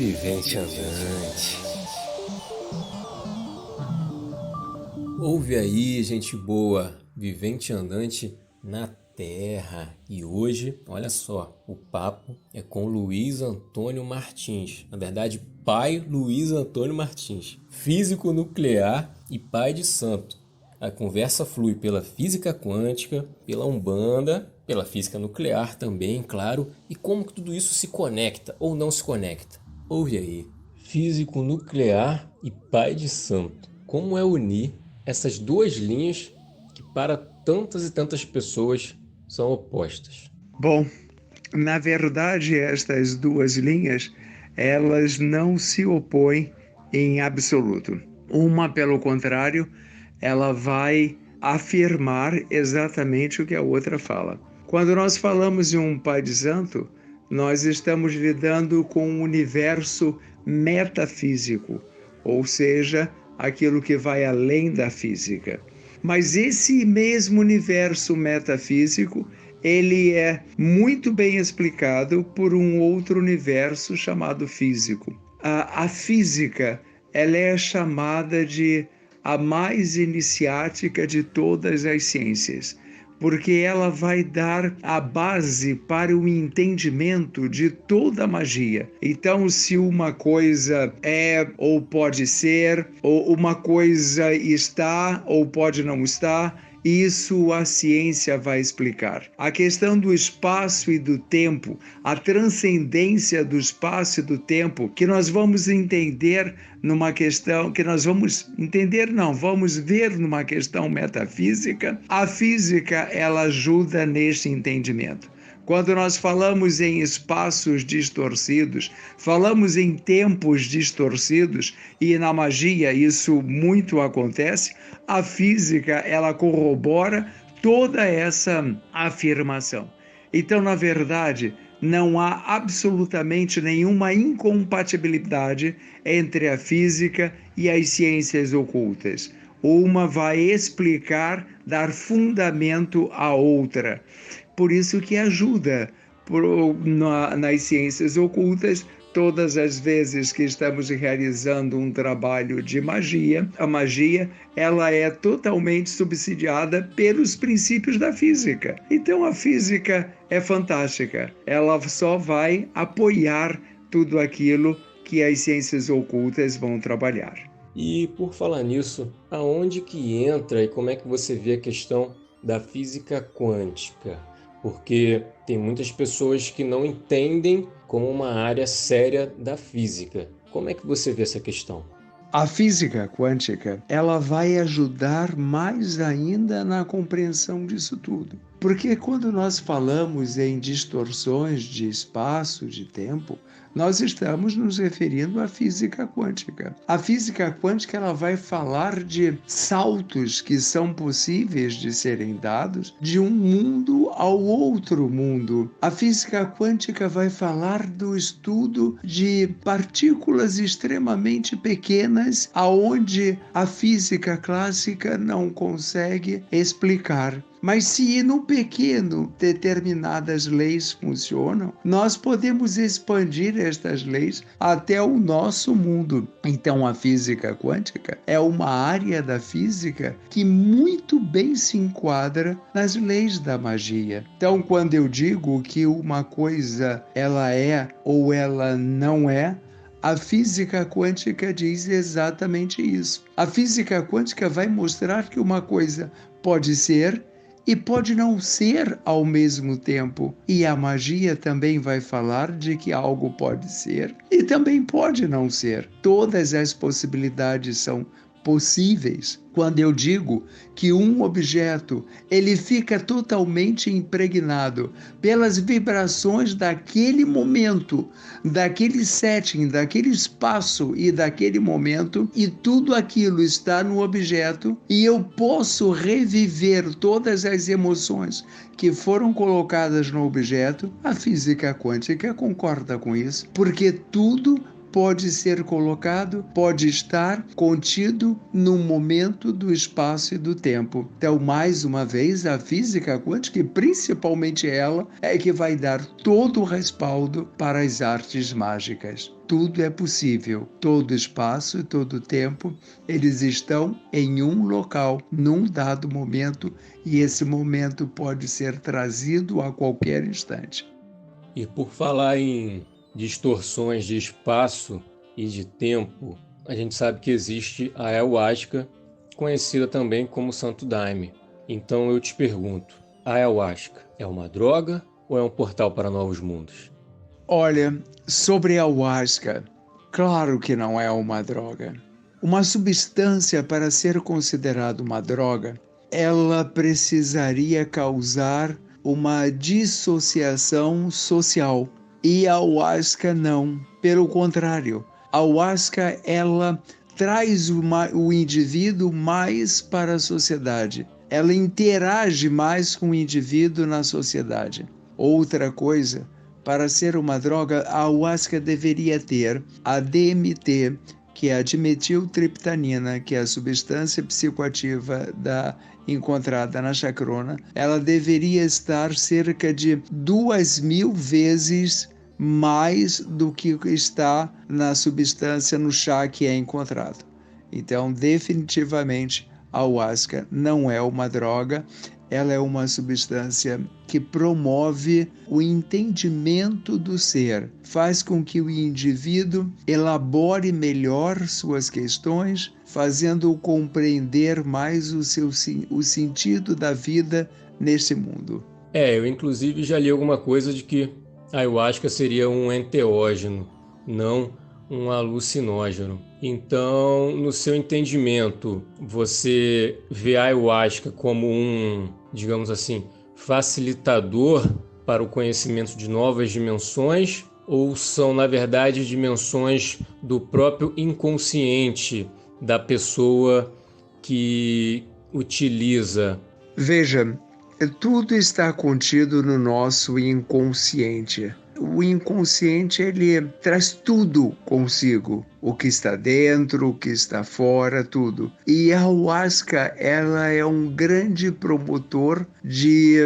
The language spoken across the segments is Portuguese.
Vivente Andante. Ouve aí, gente boa, Vivente Andante na Terra. E hoje, olha só, o papo é com Luiz Antônio Martins. Na verdade, pai Luiz Antônio Martins, físico nuclear e pai de santo. A conversa flui pela física quântica, pela Umbanda, pela física nuclear também, claro, e como que tudo isso se conecta ou não se conecta. Ouve aí. Físico nuclear e pai de santo. Como é unir essas duas linhas que para tantas e tantas pessoas são opostas? Bom, na verdade, estas duas linhas, elas não se opõem em absoluto. Uma, pelo contrário, ela vai afirmar exatamente o que a outra fala. Quando nós falamos de um Pai de Santo, nós estamos lidando com um universo metafísico, ou seja, aquilo que vai além da física. Mas esse mesmo universo metafísico, ele é muito bem explicado por um outro universo chamado físico. A física, ela é chamada de a mais iniciática de todas as ciências, porque ela vai dar a base para o entendimento de toda a magia. Então, se uma coisa é ou pode ser, ou uma coisa está ou pode não estar, isso a ciência vai explicar. A questão do espaço e do tempo, a transcendência do espaço e do tempo, que nós vamos entender numa questão, que nós vamos entender, não, vamos ver numa questão metafísica. A física, ela ajuda neste entendimento. Quando nós falamos em espaços distorcidos, falamos em tempos distorcidos, e na magia isso muito acontece, a física ela corrobora toda essa afirmação. Então, na verdade, não há absolutamente nenhuma incompatibilidade entre a física e as ciências ocultas. Uma vai explicar, dar fundamento à outra. Por isso que ajuda nas ciências ocultas. Todas as vezes que estamos realizando um trabalho de magia, a magia ela é totalmente subsidiada pelos princípios da física. Então a física é fantástica. Ela só vai apoiar tudo aquilo que as ciências ocultas vão trabalhar. E por falar nisso, aonde que entra e como é que você vê a questão da física quântica? Porque tem muitas pessoas que não entendem como uma área séria da física. Como é que você vê essa questão? A física quântica, ela vai ajudar mais ainda na compreensão disso tudo. Porque quando nós falamos em distorções de espaço, de tempo, nós estamos nos referindo à física quântica. A física quântica ela vai falar de saltos que são possíveis de serem dados de um mundo ao outro mundo. A física quântica vai falar do estudo de partículas extremamente pequenas, aonde a física clássica não consegue explicar. Mas se no pequeno determinadas leis funcionam, nós podemos expandir estas leis até o nosso mundo. Então a física quântica é uma área da física que muito bem se enquadra nas leis da magia. Então quando eu digo que uma coisa ela é ou ela não é, a física quântica diz exatamente isso. A física quântica vai mostrar que uma coisa pode ser e pode não ser ao mesmo tempo. E a magia também vai falar de que algo pode ser e também pode não ser. Todas as possibilidades são possíveis. Quando eu digo que um objeto ele fica totalmente impregnado pelas vibrações daquele momento, daquele setting, daquele espaço e daquele momento, e tudo aquilo está no objeto, e eu posso reviver todas as emoções que foram colocadas no objeto, a física quântica concorda com isso, porque tudo pode ser colocado, pode estar contido num momento do espaço e do tempo. Então, mais uma vez, a física quântica, e principalmente ela, é que vai dar todo o respaldo para as artes mágicas. Tudo é possível, todo espaço e todo tempo, eles estão em um local, num dado momento, e esse momento pode ser trazido a qualquer instante. E por falar em distorções de espaço e de tempo, a gente sabe que existe a ayahuasca, conhecida também como Santo Daime. Então eu te pergunto, a ayahuasca é uma droga ou é um portal para novos mundos? Olha, sobre a ayahuasca, claro que não é uma droga. Uma substância, para ser considerada uma droga, ela precisaria causar uma dissociação social. E a ayahuasca não. Pelo contrário, a ayahuasca ela traz o indivíduo mais para a sociedade. Ela interage mais com o indivíduo na sociedade. Outra coisa, para ser uma droga, a ayahuasca deveria ter a DMT, que é a dimetiltriptamina, que é a substância psicoativa encontrada na chacrona. Ela deveria estar cerca de 2.000 vezes mais do que está na substância no chá que é encontrado. Então, definitivamente, a ayahuasca não é uma droga, ela é uma substância que promove o entendimento do ser, faz com que o indivíduo elabore melhor suas questões, fazendo-o compreender mais o sentido da vida nesse mundo. Eu inclusive já li alguma coisa de que a ayahuasca seria um enteógeno, não um alucinógeno. Então, no seu entendimento, você vê a ayahuasca como um, digamos assim, facilitador para o conhecimento de novas dimensões, ou são, na verdade, dimensões do próprio inconsciente da pessoa que utiliza? Veja, tudo está contido no nosso inconsciente. O inconsciente, ele traz tudo consigo, o que está dentro, o que está fora, tudo. E a ayahuasca, ela é um grande promotor de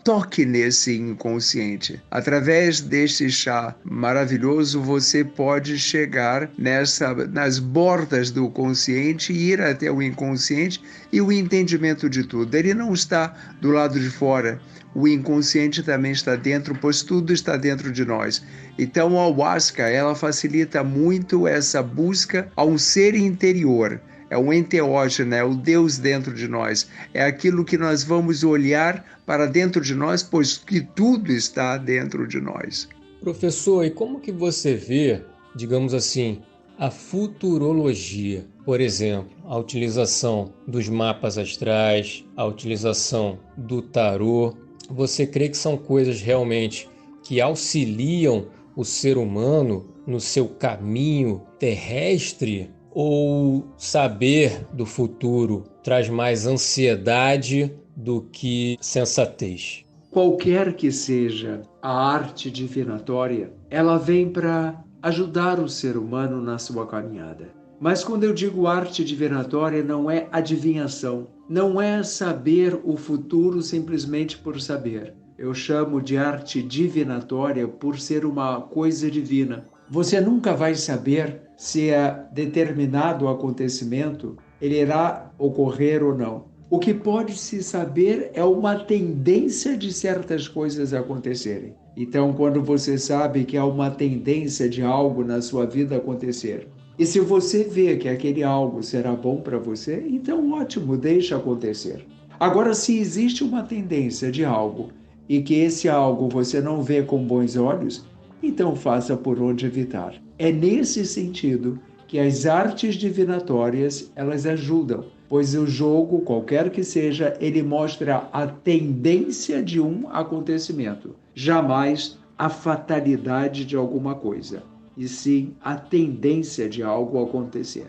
toque nesse inconsciente. Através deste chá maravilhoso, você pode chegar nas bordas do consciente, ir até o inconsciente e o entendimento de tudo. Ele não está do lado de fora. O inconsciente também está dentro, pois tudo está dentro de nós. Então, a ayahuasca, ela facilita muito essa busca a um ser interior. É um enteógeno, é o Deus dentro de nós. É aquilo que nós vamos olhar para dentro de nós, pois que tudo está dentro de nós. Professor, e como que você vê, digamos assim, a futurologia? Por exemplo, a utilização dos mapas astrais, a utilização do tarô. Você crê que são coisas realmente que auxiliam o ser humano no seu caminho terrestre? Ou saber do futuro traz mais ansiedade do que sensatez? Qualquer que seja a arte divinatória, ela vem para ajudar o ser humano na sua caminhada. Mas quando eu digo arte divinatória, não é adivinhação, não é saber o futuro simplesmente por saber. Eu chamo de arte divinatória por ser uma coisa divina. Você nunca vai saber se determinado acontecimento ele irá ocorrer ou não. O que pode se saber é uma tendência de certas coisas acontecerem. Então, quando você sabe que há uma tendência de algo na sua vida acontecer, e se você vê que aquele algo será bom para você, então ótimo, deixa acontecer. Agora, se existe uma tendência de algo e que esse algo você não vê com bons olhos, então faça por onde evitar. É nesse sentido que as artes divinatórias, elas ajudam, pois o jogo, qualquer que seja, ele mostra a tendência de um acontecimento, jamais a fatalidade de alguma coisa, e sim a tendência de algo acontecer.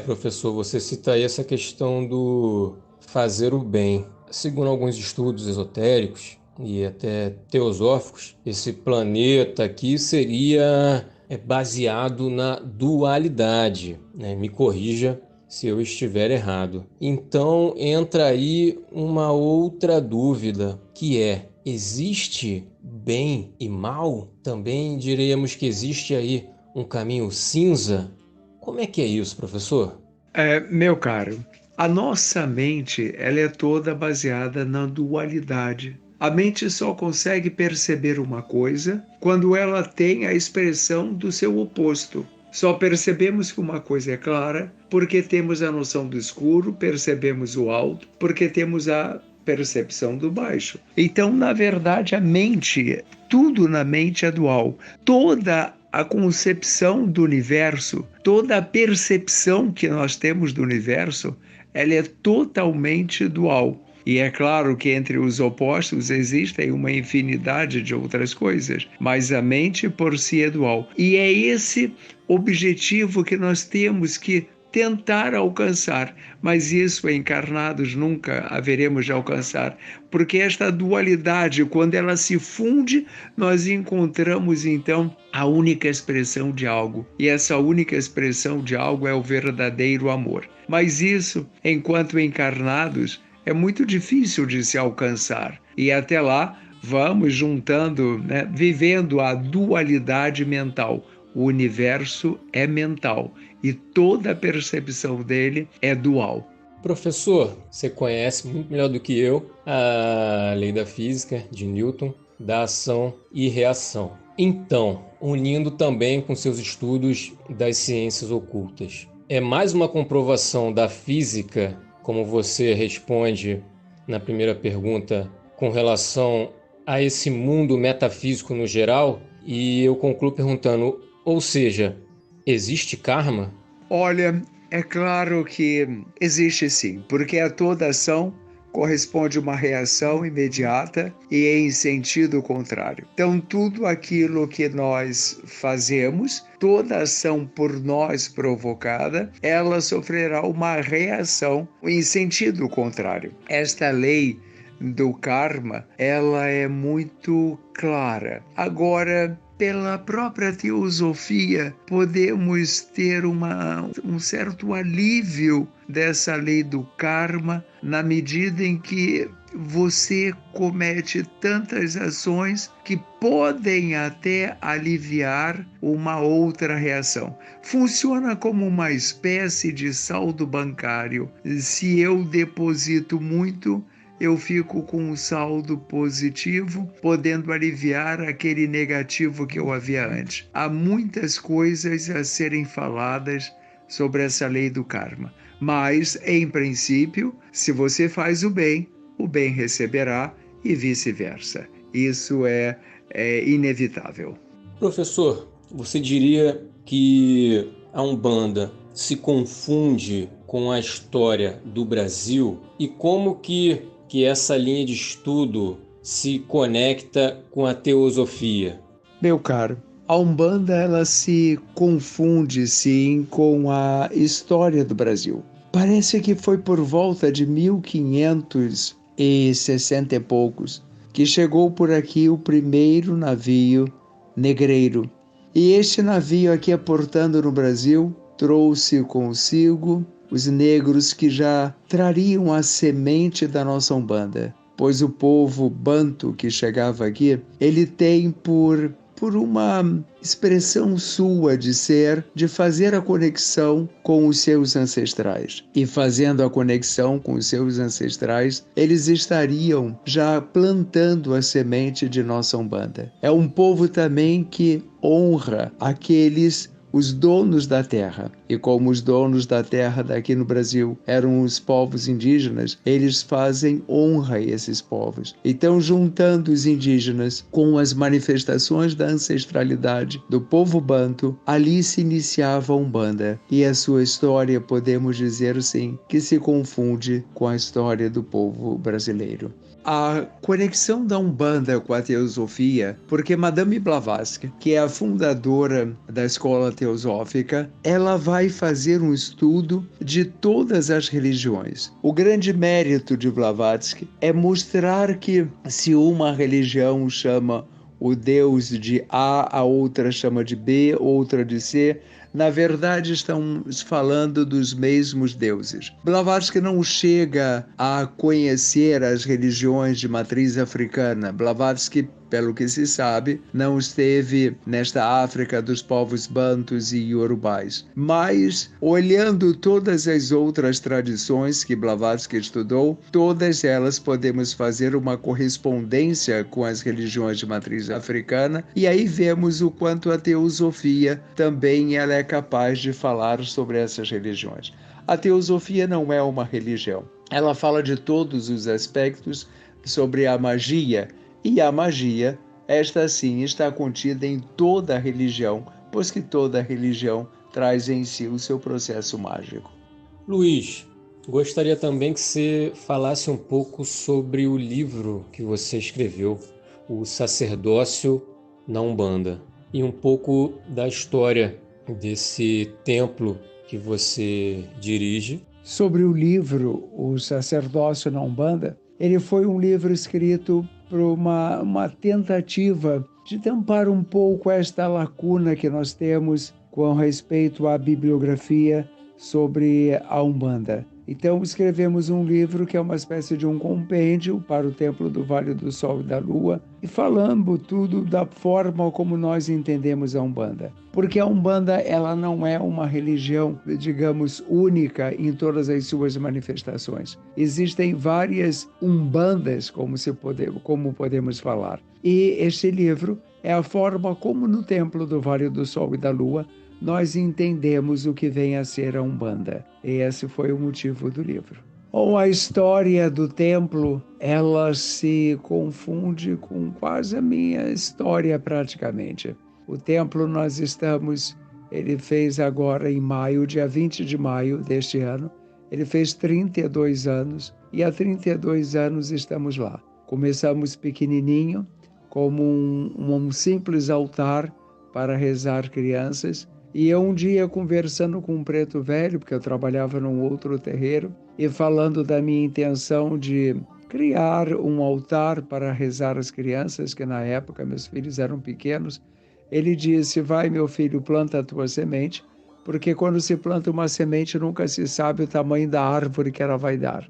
Professor, você cita aí essa questão do fazer o bem. Segundo alguns estudos esotéricos e até teosóficos, esse planeta aqui seria é baseado na dualidade, né? Me corrija se eu estiver errado. Então entra aí uma outra dúvida, que é: existe bem e mal? Também diríamos que existe aí um caminho cinza? Como é que é isso, professor? Meu caro, a nossa mente ela é toda baseada na dualidade. A mente só consegue perceber uma coisa quando ela tem a expressão do seu oposto. Só percebemos que uma coisa é clara porque temos a noção do escuro, percebemos o alto, porque temos a percepção do baixo. Então, na verdade, a mente, tudo na mente é dual. Toda a concepção do universo, toda a percepção que nós temos do universo, ela é totalmente dual. E é claro que entre os opostos existem uma infinidade de outras coisas, mas a mente por si é dual. E é esse objetivo que nós temos que tentar alcançar, mas isso encarnados nunca haveremos de alcançar, porque esta dualidade, quando ela se funde, nós encontramos então a única expressão de algo, e essa única expressão de algo é o verdadeiro amor. Mas isso, enquanto encarnados, é muito difícil de se alcançar, e até lá vamos juntando, né, vivendo a dualidade mental. O universo é mental e toda a percepção dele é dual. Professor, você conhece muito melhor do que eu a lei da física de Newton, da ação e reação. Então, unindo também com seus estudos das ciências ocultas, é mais uma comprovação da física, como você responde na primeira pergunta, com relação a esse mundo metafísico no geral? E eu concluo perguntando, ou seja, existe karma? Olha, é claro que existe sim, porque a toda ação corresponde uma reação imediata e em sentido contrário. Então, tudo aquilo que nós fazemos, toda ação por nós provocada, ela sofrerá uma reação em sentido contrário. Esta lei do karma, ela é muito clara. Agora, pela própria teosofia, podemos ter um certo alívio dessa lei do karma, na medida em que você comete tantas ações que podem até aliviar uma outra reação. Funciona como uma espécie de saldo bancário. Se eu deposito muito, eu fico com um saldo positivo, podendo aliviar aquele negativo que eu havia antes. Há muitas coisas a serem faladas sobre essa lei do karma. Mas, em princípio, se você faz o bem receberá e vice-versa. Isso é inevitável. Professor, você diria que a Umbanda se confunde com a história do Brasil? E como que essa linha de estudo se conecta com a teosofia? Meu caro, a Umbanda ela se confunde sim com a história do Brasil. Parece que foi por volta de 1560 e poucos que chegou por aqui o primeiro navio negreiro. E este navio aqui aportando no Brasil trouxe consigo os negros que já trariam a semente da nossa Umbanda, pois o povo banto que chegava aqui, ele tem por uma expressão sua de ser, de fazer a conexão com os seus ancestrais. E fazendo a conexão com os seus ancestrais, eles estariam já plantando a semente de nossa Umbanda. É um povo também que honra os donos da terra. E como os donos da terra daqui no Brasil eram os povos indígenas, eles fazem honra a esses povos. Então, juntando os indígenas com as manifestações da ancestralidade do povo banto, ali se iniciava a Umbanda. E a sua história, podemos dizer sim, que se confunde com a história do povo brasileiro. A conexão da Umbanda com a teosofia, porque Madame Blavatsky, que é a fundadora da escola teosófica, ela vai fazer um estudo de todas as religiões. O grande mérito de Blavatsky é mostrar que se uma religião chama o Deus de A, a outra chama de B, outra de C. Na verdade, estamos falando dos mesmos deuses. Blavatsky não chega a conhecer as religiões de matriz africana. Blavatsky, pelo que se sabe, não esteve nesta África dos povos bantus e iorubais. Mas, olhando todas as outras tradições que Blavatsky estudou, todas elas podemos fazer uma correspondência com as religiões de matriz africana, e aí vemos o quanto a teosofia também ela é capaz de falar sobre essas religiões. A teosofia não é uma religião. Ela fala de todos os aspectos sobre a magia, e a magia, esta sim, está contida em toda a religião, pois que toda religião traz em si o seu processo mágico. Luiz, gostaria também que você falasse um pouco sobre o livro que você escreveu, O Sacerdócio na Umbanda, e um pouco da história desse templo que você dirige. Sobre o livro O Sacerdócio na Umbanda, ele foi um livro escrito por uma tentativa de tampar um pouco esta lacuna que nós temos com respeito à bibliografia sobre a Umbanda. Então escrevemos um livro que é uma espécie de um compêndio para o Templo do Vale do Sol e da Lua, e falando tudo da forma como nós entendemos a Umbanda. Porque a Umbanda ela não é uma religião, digamos, única em todas as suas manifestações. Existem várias umbandas, como podemos falar. E este livro é a forma como no Templo do Vale do Sol e da Lua nós entendemos o que vem a ser a Umbanda. E esse foi o motivo do livro. Ou a história do templo, ela se confunde com quase a minha história praticamente. O templo ele fez agora em maio, dia 20 de maio deste ano, ele fez 32 anos e há 32 anos estamos lá. Começamos pequenininho, como um simples altar para rezar crianças. E eu um dia conversando com um preto velho, porque eu trabalhava num outro terreiro, e falando da minha intenção de criar um altar para rezar as crianças, que na época meus filhos eram pequenos, ele disse: vai meu filho, planta a tua semente, porque quando se planta uma semente nunca se sabe o tamanho da árvore que ela vai dar.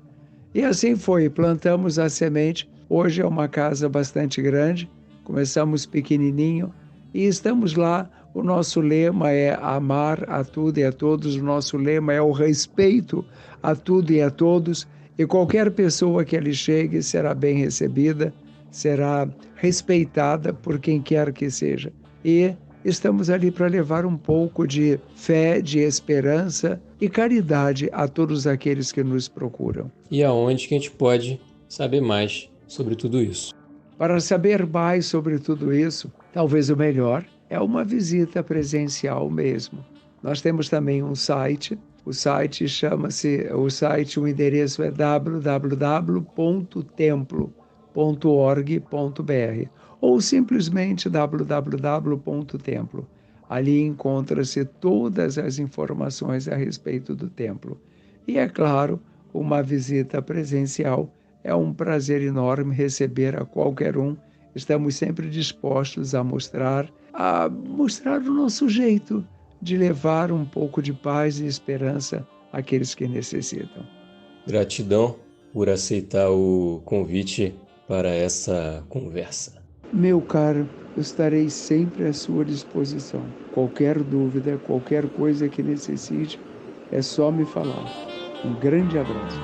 E assim foi, plantamos a semente, hoje é uma casa bastante grande, começamos pequenininho e estamos lá. O nosso lema é amar a tudo e a todos, o nosso lema é o respeito a tudo e a todos, e qualquer pessoa que ali chegue será bem recebida, será respeitada por quem quer que seja. E estamos ali para levar um pouco de fé, de esperança e caridade a todos aqueles que nos procuram. E aonde que a gente pode saber mais sobre tudo isso? Para saber mais sobre tudo isso, talvez o melhor é uma visita presencial mesmo. Nós temos também um site, o endereço é www.templo.org.br ou simplesmente www.templo. Ali encontra-se todas as informações a respeito do templo. E é claro, uma visita presencial é um prazer enorme receber a qualquer um. Estamos sempre dispostos a mostrar o nosso jeito de levar um pouco de paz e esperança àqueles que necessitam. Gratidão por aceitar o convite para essa conversa. Meu caro, eu estarei sempre à sua disposição. Qualquer dúvida, qualquer coisa que necessite, é só me falar. Um grande abraço.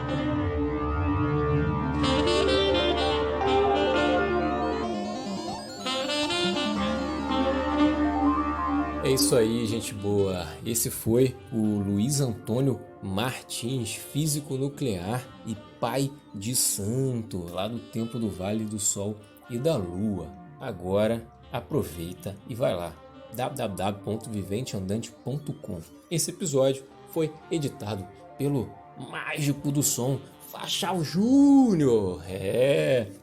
É isso aí, gente boa. Esse foi o Luiz Antônio Martins, físico nuclear e pai de santo, lá do Templo do Vale do Sol e da Lua. Agora aproveita e vai lá, www.viventeandante.com. Esse episódio foi editado pelo mágico do som, Fachal Júnior.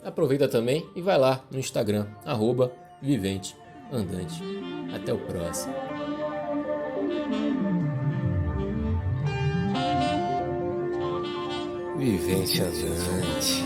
Aproveita também e vai lá no Instagram, @viventeandante. Até o próximo. Vivente Andante.